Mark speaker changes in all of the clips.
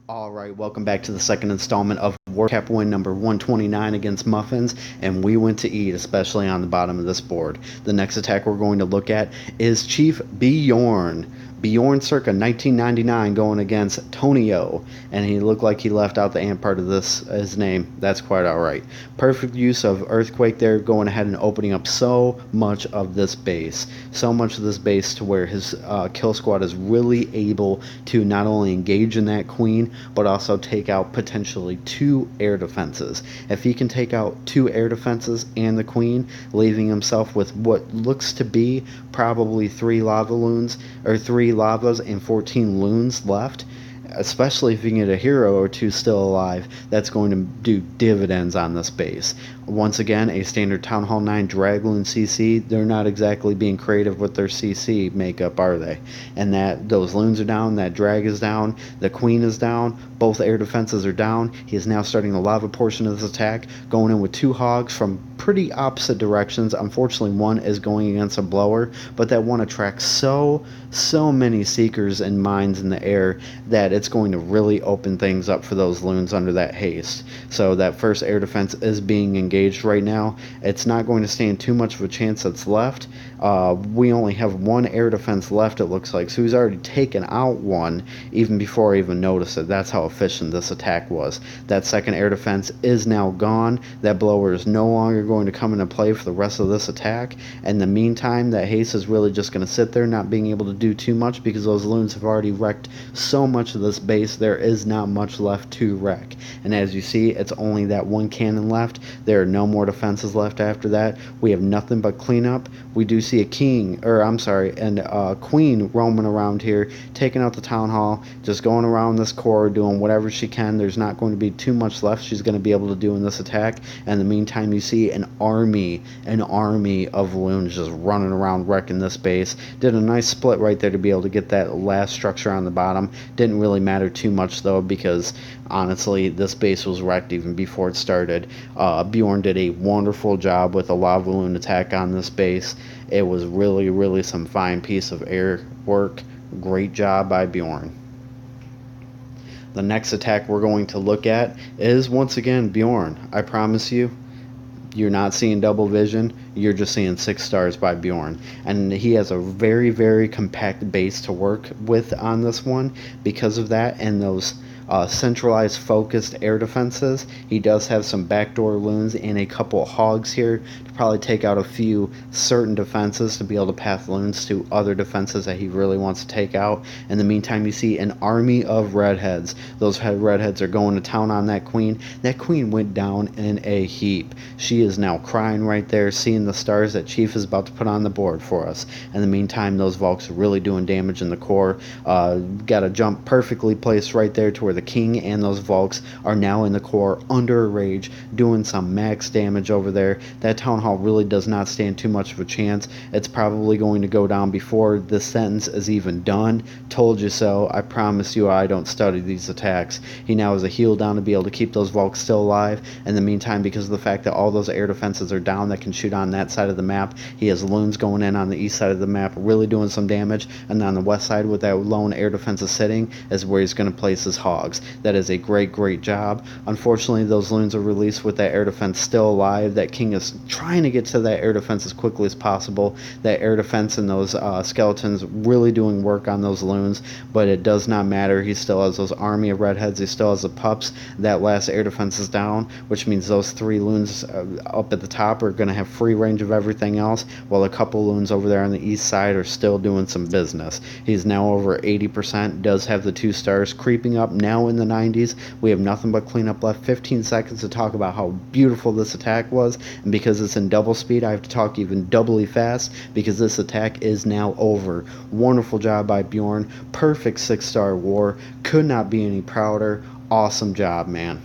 Speaker 1: Alright, welcome back to the second installment of World Cap win number 129 against Muffins, and we went to eat, especially on the bottom of this board. The next attack we're going to look at is Chief Beyorn. Beyorn circa 1999 going against Tonio, and he looked like he left out the ant part of his name. That's quite alright. Perfect use of Earthquake there, going ahead and opening up so much of this base. So much of this base to where his kill squad is really able to not only engage in that queen, but also take out potentially 2 air defenses. If he can take out 2 air defenses and the queen, leaving himself with what looks to be probably 3 lava loons, or 3 lavas and 14 loons left, especially if you can get a hero or 2 still alive, that's going to do dividends on this base. Once again, a standard Town Hall 9 Dragloon CC. They're not exactly being creative with their CC makeup, are they? And that those loons are down, that drag is down, the queen is down, both air defenses are down. He is now starting the lava portion of this attack, going in with 2 hogs from pretty opposite directions. Unfortunately, one is going against a blower, but that one attracts so many seekers and mines in the air that it's going to really open things up for those loons under that haste. So that first air defense is being engaged right now. It's not going to stand too much of a chance that's left. We only have 1 air defense left, it looks like, so he's already taken out 1 even before I even noticed it. That's how efficient this attack was. That second air defense is now gone. That blower is no longer going to come into play for the rest of this attack. In the meantime, that haste is really just going to sit there, not being able to do too much because those loons have already wrecked so much of this base. There is not much left to wreck. And as you see, it's only that 1 cannon left. There are no more defenses left after that. We have nothing but cleanup. We do see a queen roaming around here, taking out the town hall, just going around this core, doing whatever she can. There's not going to be too much left she's going to be able to do in this attack. And in the meantime, you see an army of loons just running around wrecking this base. Did a nice split right there to be able to get that last structure on the bottom. Didn't really matter too much though, because honestly, this base was wrecked even before it started. Beyorn did a wonderful job with a lava loon attack on this base. It was really some fine piece of air work. Great job by Beyorn. The next attack we're going to look at is once again Beyorn. I promise you, you're not seeing double vision, you're just seeing 6 stars by Beyorn. And he has a very compact base to work with on this one. Because of that and those centralized focused air defenses, he does have some backdoor loons and a couple of hogs here to probably take out a few certain defenses to be able to path loons to other defenses that he really wants to take out. In the meantime, you see an army of redheads. Those redheads are going to town on that queen. That queen went down in a heap. She is now crying right there, seeing the stars that Chief is about to put on the board for us. In the meantime, those Volks are really doing damage in the core. Got a jump perfectly placed right there to where the king and those Volks are now in the core under a rage, doing some max damage over there. That town hall really does not stand too much of a chance. It's probably going to go down before this sentence is even done. Told you so. I promise you I don't study these attacks. He now has a heal down to be able to keep those Volks still alive. In the meantime, because of the fact that all those air defenses are down that can shoot on that side of the map, he has loons going in on the east side of the map, really doing some damage. And on the west side, with that lone air defense sitting, is where he's going to place his hogs. That is a great job. Unfortunately, those loons are released with that air defense still alive. That king is trying to get to that air defense as quickly as possible. That air defense and those skeletons really doing work on those loons, but it does not matter. He still has those army of redheads. He still has the pups. That last air defense is down, which means those 3 loons up at the top are going to have free range of everything else, while a couple loons over there on the east side are still doing some business. He's now over 80%, does have the 2 stars, creeping up now in the 90s. We have nothing but cleanup left. 15 seconds to talk about how beautiful this attack was, and because it's in double speed, I have to talk even doubly fast because this attack is now over. Wonderful job by Beyorn. Perfect 6-star war. Could not be any prouder. Awesome job, man.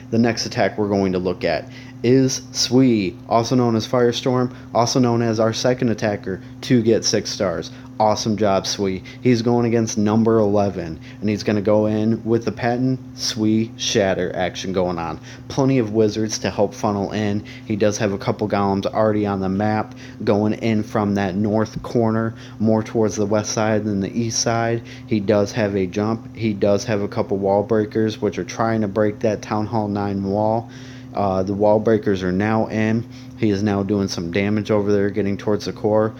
Speaker 1: The next attack we're going to look at is Sui, also known as Firestorm, also known as our second attacker to get 6 stars. Awesome job, Sui. He's going against number 11, and he's going to go in with the patent Sui Shatter action going on. Plenty of wizards to help funnel in. He does have a couple golems already on the map going in from that north corner, more towards the west side than the east side. He does have a jump. He does have a couple wall breakers, which are trying to break that Town Hall 9 wall. The wall breakers are now in. He is now doing some damage over there, getting towards the core.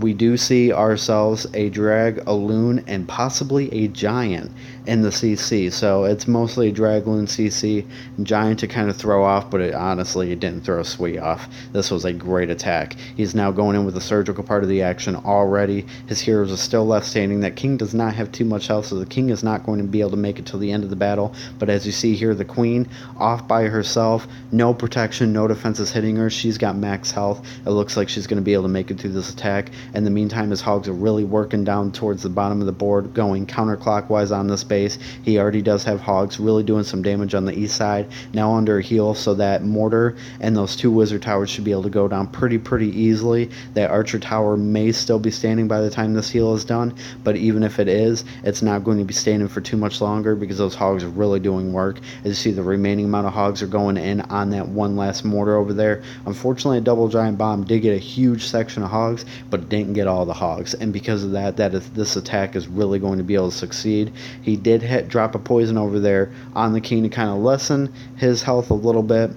Speaker 1: We do see ourselves a drag, a loon, and possibly a giant in the CC. So it's mostly a drag, loon, CC, giant to kind of throw off, but honestly, it didn't throw Sui off. This was a great attack. He's now going in with the surgical part of the action already. His heroes are still left standing. That king does not have too much health, so the king is not going to be able to make it till the end of the battle. But as you see here, the queen off by herself, no protection, no defenses hitting her. She's got max health. It looks like she's going to be able to make it through this attack. In the meantime, his hogs are really working down towards the bottom of the board, going counterclockwise on this base. He already does have hogs really doing some damage on the east side, now under a heal, so that mortar and those 2 wizard towers should be able to go down pretty easily. That archer tower may still be standing by the time this heal is done, but even if it is, it's not going to be standing for too much longer because those hogs are really doing work. As you see, the remaining amount of hogs are going in on that one last mortar over there. Unfortunately, a double giant bomb did get a huge section of hogs, but it didn't get all the hogs, and because of that, this attack is really going to be able to succeed. He did drop a poison over there on the king to kind of lessen his health a little bit.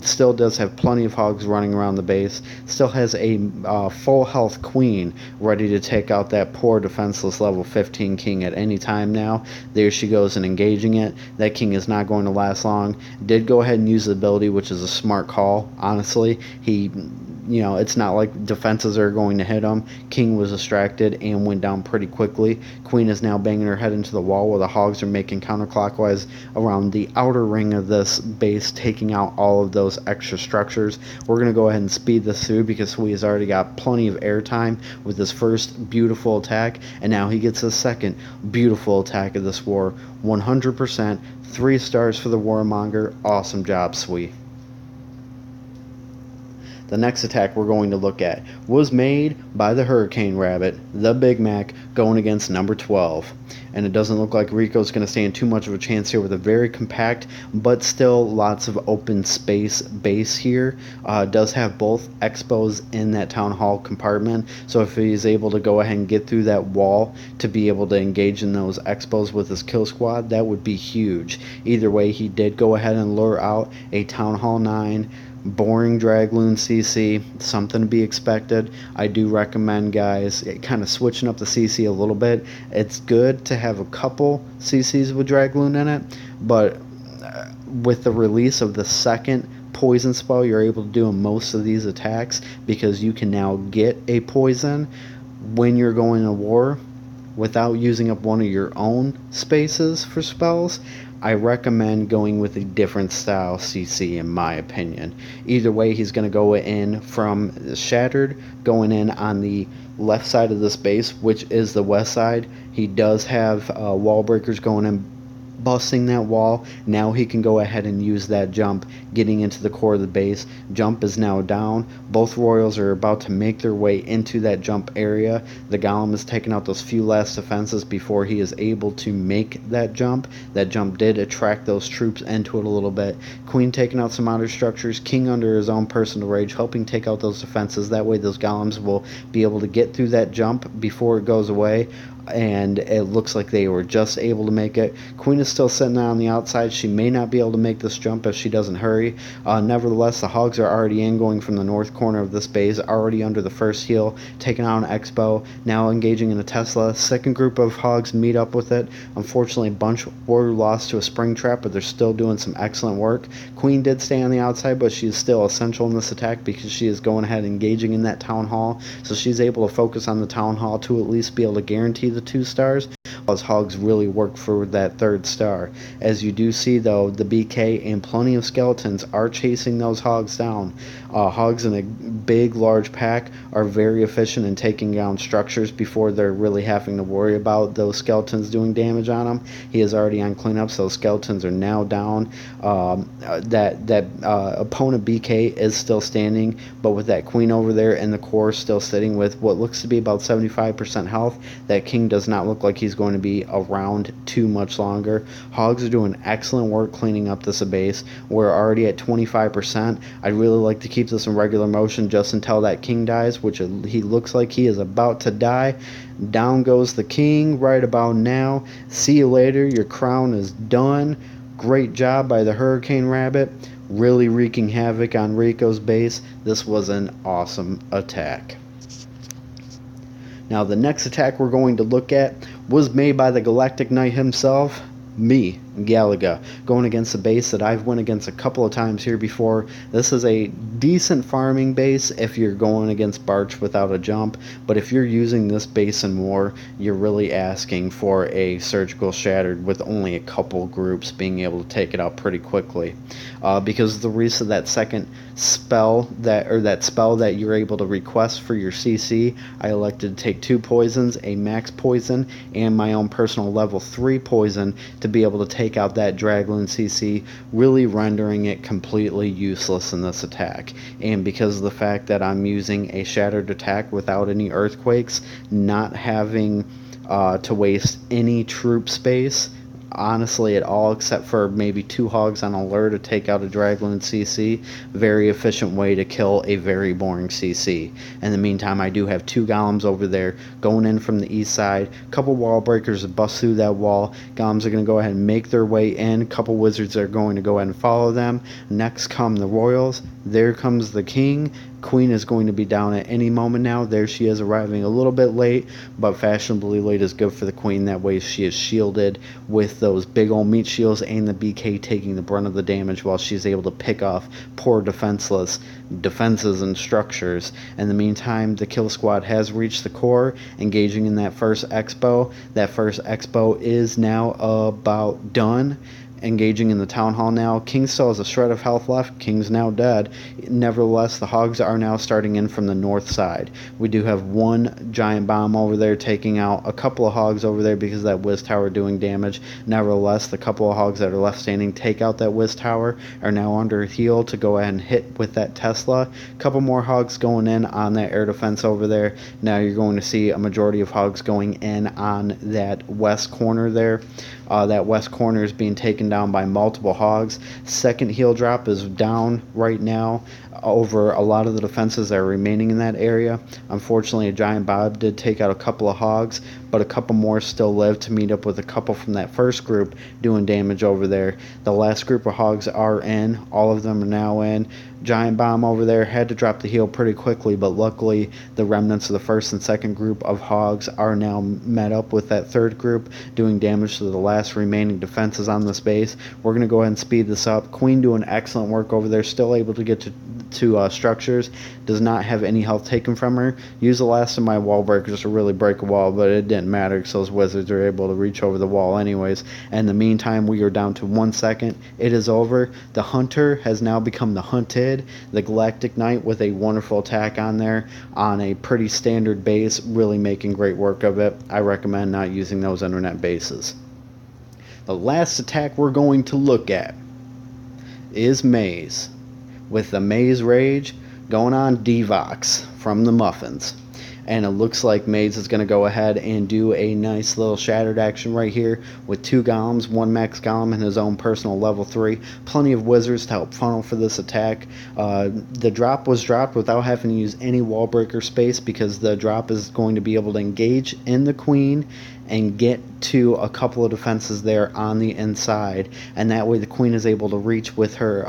Speaker 1: Still does have plenty of hogs running around the base. Still has a full health queen ready to take out that poor defenseless level 15 king at any time now. There she goes and engaging it. That king is not going to last long. Did go ahead and use the ability, which is a smart call, honestly. It's not like defenses are going to hit him. King was distracted and went down pretty quickly. Queen is now banging her head into the wall while the hogs are making counterclockwise around the outer ring of this base, taking out all of those extra structures. We're going to go ahead and speed this through because Sui has already got plenty of airtime with his first beautiful attack, and now he gets his second beautiful attack of this war. 100%, 3 stars for the warmonger. Awesome job, Sui. The next attack we're going to look at was made by the Hurricane Rabbit, the Big Mac, going against number 12. And it doesn't look like Rico's going to stand too much of a chance here with a very compact but still lots of open space base here. Does have both expos in that town hall compartment, so if he's able to go ahead and get through that wall to be able to engage in those expos with his kill squad, that would be huge. Either way, he did go ahead and lure out a Town Hall 9 boring Dragloon CC, something to be expected. I do recommend, guys, kind of switching up the CC a little bit. It's good to have a couple CCs with Dragloon in it, but with the release of the second poison spell, you're able to do most of these attacks because you can now get a poison when you're going to war without using up one of your own spaces for spells. I recommend going with a different style CC in my opinion. Either way, he's going to go in from Shattered, going in on the left side of this base, which is the west side. He does have wall breakers going in, busting that wall. Now he can go ahead and use that jump, getting into the core of the base. Jump is now down. Both royals are about to make their way into that jump area. The golem is taking out those few last defenses before he is able to make that jump. That jump did attract those troops into it a little bit. Queen taking out some outer structures. King under his own personal rage, helping take out those defenses. That way those golems will be able to get through that jump before it goes away. And it looks like they were just able to make it. Queen is still sitting on the outside. She may not be able to make this jump if she doesn't hurry. Nevertheless, the hogs are already in, going from the north corner of this base, already under the first heal, taking out an expo, now engaging in a Tesla. Second group of hogs meet up with it. Unfortunately, a bunch were lost to a spring trap, but they're still doing some excellent work. Queen did stay on the outside, but she is still essential in this attack because she is going ahead and engaging in that town hall, so she's able to focus on the town hall to at least be able to guarantee the 2 stars. As hogs really work for that third star. As you do see, though, the BK and plenty of skeletons are chasing those hogs down. Hogs in a big, large pack are very efficient in taking down structures before they're really having to worry about those skeletons doing damage on them. He is already on cleanup, so skeletons are now down. That opponent BK is still standing, but with that queen over there and the core still sitting with what looks to be about 75% health, that king does not look like he's going to be around too much longer. Hogs are doing excellent work cleaning up this base. We're already at 25%. I'd really like to keep this in regular motion just until that king dies, which he looks like he is about to die. Down goes the king right about now. See you later. Your crown is done. Great job by the Hurricane Rabbit. Really wreaking havoc on Rico's base. This was an awesome attack. Now the next attack we're going to look at was made by the Galactic Knight himself, me, Galaga, going against a base that I've went against a couple of times here before. This is a decent farming base if you're going against Barch without a jump, but if you're using this base in war, you're really asking for a surgical shattered with only a couple groups being able to take it out pretty quickly. Because the reason that second spell that you're able to request for your CC, I elected to take 2 poisons, a max poison, and my own personal level 3 poison to be able to take out that Dragloon CC, really rendering it completely useless in this attack. And because of the fact that I'm using a shattered attack without any earthquakes, not having to waste any troop space, honestly at all, except for maybe 2 hogs on alert to take out a Dragloon CC. Very efficient way to kill a very boring CC. In the meantime, I do have 2 golems over there going in from the east side. Couple wall breakers to bust through that wall. Golems are going to go ahead and make their way in. Couple wizards are going to go ahead and follow them. Next come the royals. There comes the king. Queen is going to be down at any moment now. There she is, arriving a little bit late, but fashionably late is good for the queen. That way she is shielded with those big old meat shields and the BK taking the brunt of the damage while she's able to pick off poor defenses and structures. In the meantime, the kill squad has reached the core, engaging in that first expo. That first expo is now about done. Engaging in the town hall now. King still has a shred of health left. King's now dead. Nevertheless, the hogs are now starting in from the north side. We do have 1 giant bomb over there taking out a couple of hogs over there because of that whiz tower doing damage. Nevertheless, the couple of hogs that are left standing take out that whiz tower, are now under heal to go ahead and hit with that Tesla. Couple more hogs going in on that air defense over there. Now you're going to see a majority of hogs going in on that west corner there. That west corner is being taken down by multiple hogs. Second heal drop is down right now over a lot of the defenses that are remaining in that area. Unfortunately, a giant bob did take out a couple of hogs, but a couple more still live to meet up with a couple from that first group doing damage over there. The last group of hogs are in. All of them are now in. Giant bomb over there had to drop the heal pretty quickly, but luckily the remnants of the first and second group of hogs are now met up with that third group, doing damage to the last remaining defenses on this base. We're going to go ahead and speed this up. Queen doing excellent work over there, still able to get to structures, does not have any health taken from her. Use the last of my wall breakers to really break a wall, but it didn't matter because those wizards are able to reach over the wall anyways. In the meantime, we are down to 1 second. It is over. The hunter has now become the hunted. The Galactic Knight with a wonderful attack on there on a pretty standard base, really making great work of it. I recommend not using those internet bases. The last attack we're going to look at is Maze, with the Maze Rage going on Devox from the Muffins. And it looks like Maze is going to go ahead and do a nice little shattered action right here with 2 golems, 1 max golem and his own personal level 3. Plenty of wizards to help funnel for this attack. The drop was dropped without having to use any wall breaker space because the drop is going to be able to engage in the queen and get to a couple of defenses there on the inside, and that way the queen is able to reach with her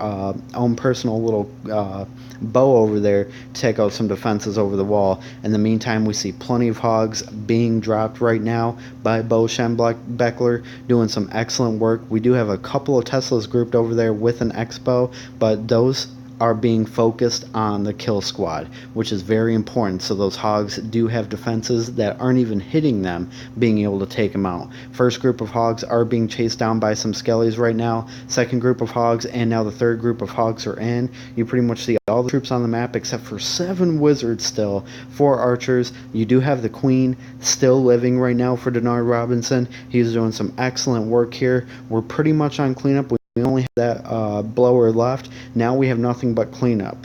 Speaker 1: own personal little bow over there to take out some defenses over the wall. In the meantime, we see plenty of hogs being dropped right now by Bo Schembeckler, doing some excellent work. We do have a couple of Teslas grouped over there with an expo, but those are being focused on the kill squad, which is very important. So those hogs do have defenses that aren't even hitting them, being able to take them out. First group of hogs are being chased down by some skellies right now. Second group of hogs, and now the third group of hogs are in. You pretty much see all the troops on the map except for 7 wizards still, 4 archers. You do have the queen still living right now for Denard Robinson. He's doing some excellent work here. We're pretty much on cleanup. We only have that blower left. Now we have nothing but cleanup.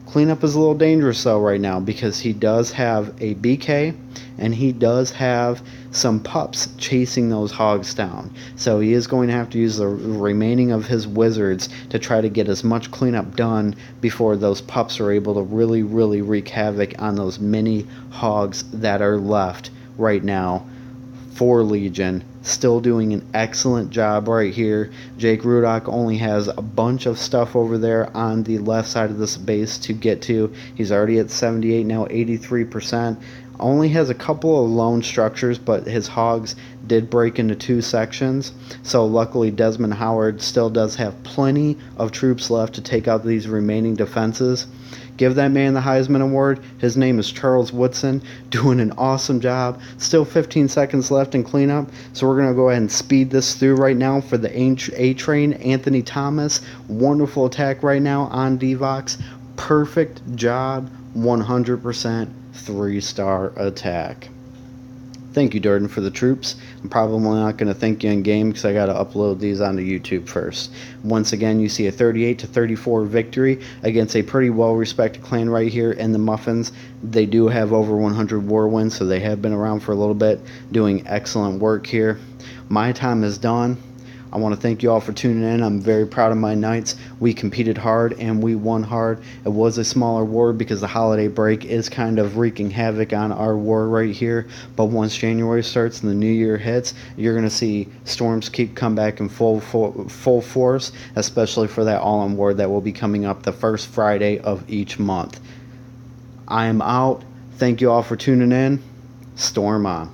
Speaker 1: Cleanup is a little dangerous though right now because he does have a BK and he does have some pups chasing those hogs down. So he is going to have to use the remaining of his wizards to try to get as much cleanup done before those pups are able to really wreak havoc on those mini hogs that are left right now for Legion. Still doing an excellent job right here. Jake Rudock only has a bunch of stuff over there on the left side of this base to get to. He's already at 78, now 83%. Only has a couple of lone structures, but his hogs did break into 2 sections. So luckily Desmond Howard still does have plenty of troops left to take out these remaining defenses. Give that man the Heisman Award. His name is Charles Woodson, doing an awesome job. Still 15 seconds left in cleanup, so we're going to go ahead and speed this through right now for the A-Train. Anthony Thomas, wonderful attack right now on Devox. Perfect job, 100% 3-star attack. Thank you, Durden, for the troops. I'm probably not going to thank you in game because I got to upload these onto YouTube first. Once again, you see a 38-34 victory against a pretty well-respected clan right here in the Muffins. They do have over 100 war wins, so they have been around for a little bit, doing excellent work here. My time is done. I want to thank you all for tuning in. I'm very proud of my Knights. We competed hard and we won hard. It was a smaller war because the holiday break is kind of wreaking havoc on our war right here. But once January starts and the new year hits, you're going to see Storms keep come back in full force, especially for that all-in war that will be coming up the first Friday of each month. I am out. Thank you all for tuning in. Storm on.